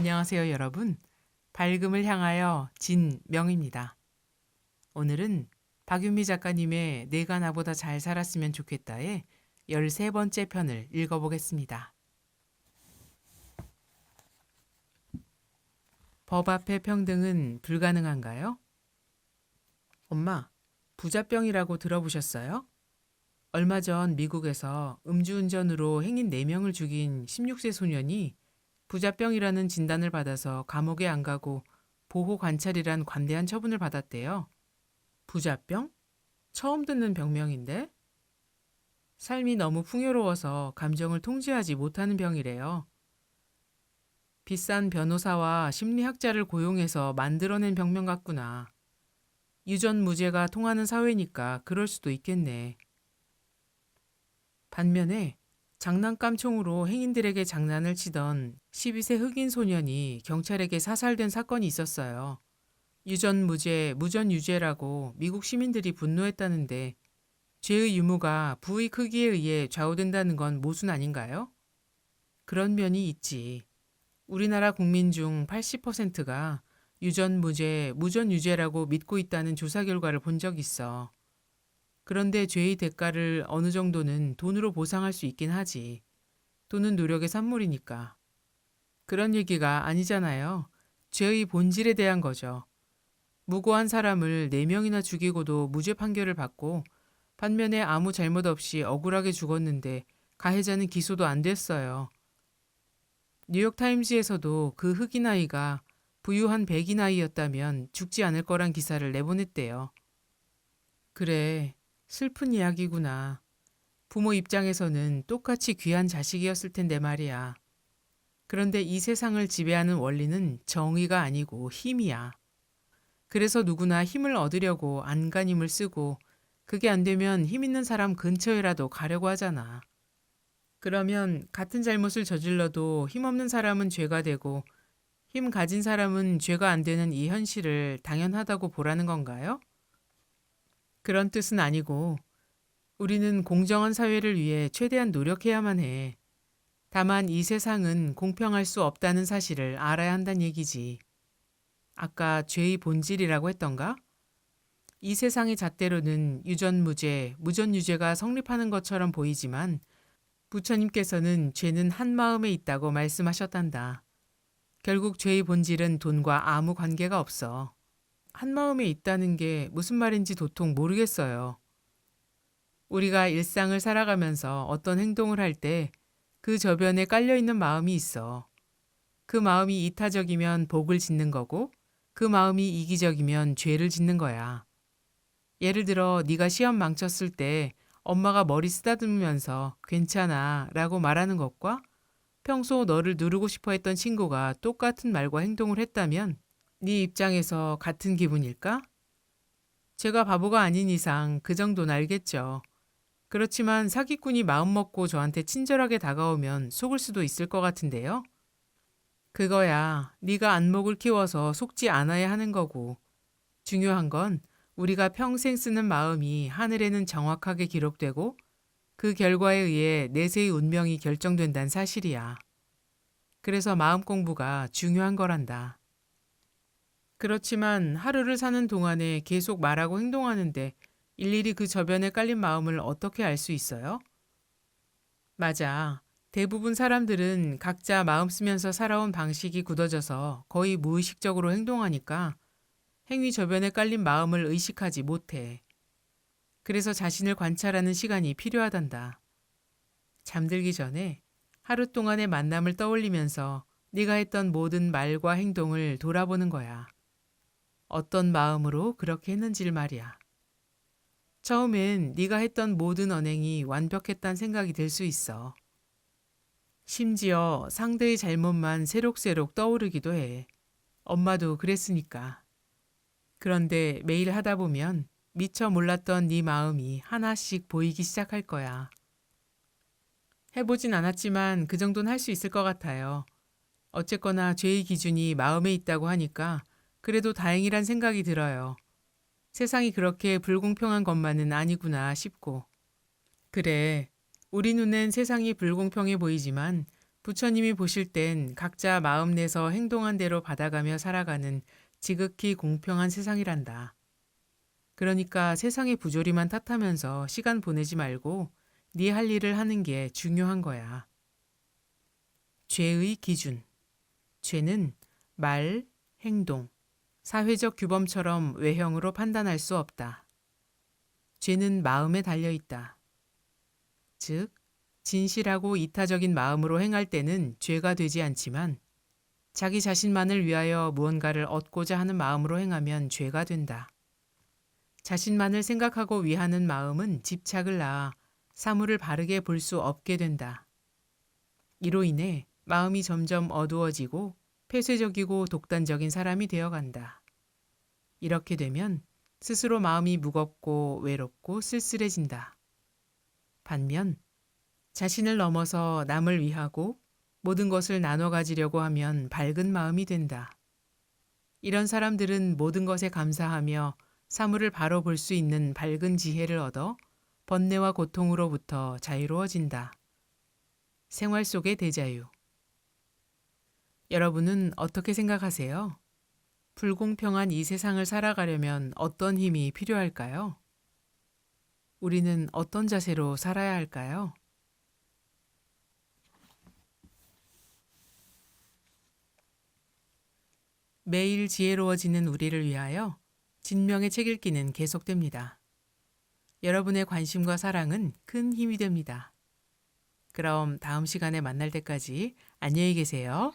안녕하세요, 여러분. 밝음을 향하여 진명입니다. 오늘은 박윤미 작가님의 내가 나보다 잘 살았으면 좋겠다의 13번째 편을 읽어보겠습니다. 법 앞의 평등은 불가능한가요? 엄마, 부자병이라고 들어보셨어요? 얼마 전 미국에서 음주운전으로 행인 4명을 죽인 16세 소년이 부자병이라는 진단을 받아서 감옥에 안 가고 보호 관찰이란 관대한 처분을 받았대요. 부자병? 처음 듣는 병명인데? 삶이 너무 풍요로워서 감정을 통제하지 못하는 병이래요. 비싼 변호사와 심리학자를 고용해서 만들어낸 병명 같구나. 유전무죄가 통하는 사회니까 그럴 수도 있겠네. 반면에 장난감 총으로 행인들에게 장난을 치던 12세 흑인 소년이 경찰에게 사살된 사건이 있었어요. 유전무죄, 무전유죄라고 미국 시민들이 분노했다는데 죄의 유무가 부의 크기에 의해 좌우된다는 건 모순 아닌가요? 그런 면이 있지. 우리나라 국민 중 80%가 유전무죄, 무전유죄라고 믿고 있다는 조사 결과를 본 적 있어. 그런데 죄의 대가를 어느 정도는 돈으로 보상할 수 있긴 하지. 돈은 노력의 산물이니까. 그런 얘기가 아니잖아요. 죄의 본질에 대한 거죠. 무고한 사람을 4명이나 죽이고도 무죄 판결을 받고 반면에 아무 잘못 없이 억울하게 죽었는데 가해자는 기소도 안 됐어요. 뉴욕타임즈에서도 그 흑인 아이가 부유한 백인 아이였다면 죽지 않을 거란 기사를 내보냈대요. 그래, 슬픈 이야기구나. 부모 입장에서는 똑같이 귀한 자식이었을 텐데 말이야. 그런데 이 세상을 지배하는 원리는 정의가 아니고 힘이야. 그래서 누구나 힘을 얻으려고 안간힘을 쓰고 그게 안 되면 힘 있는 사람 근처에라도 가려고 하잖아. 그러면 같은 잘못을 저질러도 힘없는 사람은 죄가 되고 힘 가진 사람은 죄가 안 되는 이 현실을 당연하다고 보라는 건가요? 그런 뜻은 아니고 우리는 공정한 사회를 위해 최대한 노력해야만 해. 다만 이 세상은 공평할 수 없다는 사실을 알아야 한다는 얘기지. 아까 죄의 본질이라고 했던가? 이 세상의 잣대로는 유전무죄, 무전유죄가 성립하는 것처럼 보이지만 부처님께서는 죄는 한 마음에 있다고 말씀하셨단다. 결국 죄의 본질은 돈과 아무 관계가 없어. 한 마음에 있다는 게 무슨 말인지 도통 모르겠어요. 우리가 일상을 살아가면서 어떤 행동을 할 때 그 저변에 깔려있는 마음이 있어. 그 마음이 이타적이면 복을 짓는 거고 그 마음이 이기적이면 죄를 짓는 거야. 예를 들어 네가 시험 망쳤을 때 엄마가 머리 쓰다듬으면서 괜찮아 라고 말하는 것과 평소 너를 누르고 싶어 했던 친구가 똑같은 말과 행동을 했다면 네 입장에서 같은 기분일까? 제가 바보가 아닌 이상 그 정도는 알겠죠. 그렇지만 사기꾼이 마음먹고 저한테 친절하게 다가오면 속을 수도 있을 것 같은데요. 그거야 네가 안목을 키워서 속지 않아야 하는 거고 중요한 건 우리가 평생 쓰는 마음이 하늘에는 정확하게 기록되고 그 결과에 의해 내세의 운명이 결정된다는 사실이야. 그래서 마음 공부가 중요한 거란다. 그렇지만 하루를 사는 동안에 계속 말하고 행동하는데 일일이 그 저변에 깔린 마음을 어떻게 알 수 있어요? 맞아. 대부분 사람들은 각자 마음 쓰면서 살아온 방식이 굳어져서 거의 무의식적으로 행동하니까 행위 저변에 깔린 마음을 의식하지 못해. 그래서 자신을 관찰하는 시간이 필요하단다. 잠들기 전에 하루 동안의 만남을 떠올리면서 네가 했던 모든 말과 행동을 돌아보는 거야. 어떤 마음으로 그렇게 했는지를 말이야. 처음엔 네가 했던 모든 언행이 완벽했단 생각이 들 수 있어. 심지어 상대의 잘못만 새록새록 떠오르기도 해. 엄마도 그랬으니까. 그런데 매일 하다 보면 미처 몰랐던 네 마음이 하나씩 보이기 시작할 거야. 해보진 않았지만 그 정도는 할 수 있을 것 같아요. 어쨌거나 죄의 기준이 마음에 있다고 하니까 그래도 다행이란 생각이 들어요. 세상이 그렇게 불공평한 것만은 아니구나 싶고. 그래, 우리 눈엔 세상이 불공평해 보이지만 부처님이 보실 땐 각자 마음 내서 행동한 대로 받아가며 살아가는 지극히 공평한 세상이란다. 그러니까 세상의 부조리만 탓하면서 시간 보내지 말고 네 할 일을 하는 게 중요한 거야. 죄의 기준. 죄는 말, 행동, 사회적 규범처럼 외형으로 판단할 수 없다. 죄는 마음에 달려 있다. 즉, 진실하고 이타적인 마음으로 행할 때는 죄가 되지 않지만 자기 자신만을 위하여 무언가를 얻고자 하는 마음으로 행하면 죄가 된다. 자신만을 생각하고 위하는 마음은 집착을 낳아 사물을 바르게 볼 수 없게 된다. 이로 인해 마음이 점점 어두워지고 폐쇄적이고 독단적인 사람이 되어간다. 이렇게 되면 스스로 마음이 무겁고 외롭고 쓸쓸해진다. 반면 자신을 넘어서 남을 위하고 모든 것을 나눠 가지려고 하면 밝은 마음이 된다. 이런 사람들은 모든 것에 감사하며 사물을 바로 볼 수 있는 밝은 지혜를 얻어 번뇌와 고통으로부터 자유로워진다. 생활 속의 대자유. 여러분은 어떻게 생각하세요? 불공평한 이 세상을 살아가려면 어떤 힘이 필요할까요? 우리는 어떤 자세로 살아야 할까요? 매일 지혜로워지는 우리를 위하여 진명의 책 읽기는 계속됩니다. 여러분의 관심과 사랑은 큰 힘이 됩니다. 그럼 다음 시간에 만날 때까지 안녕히 계세요.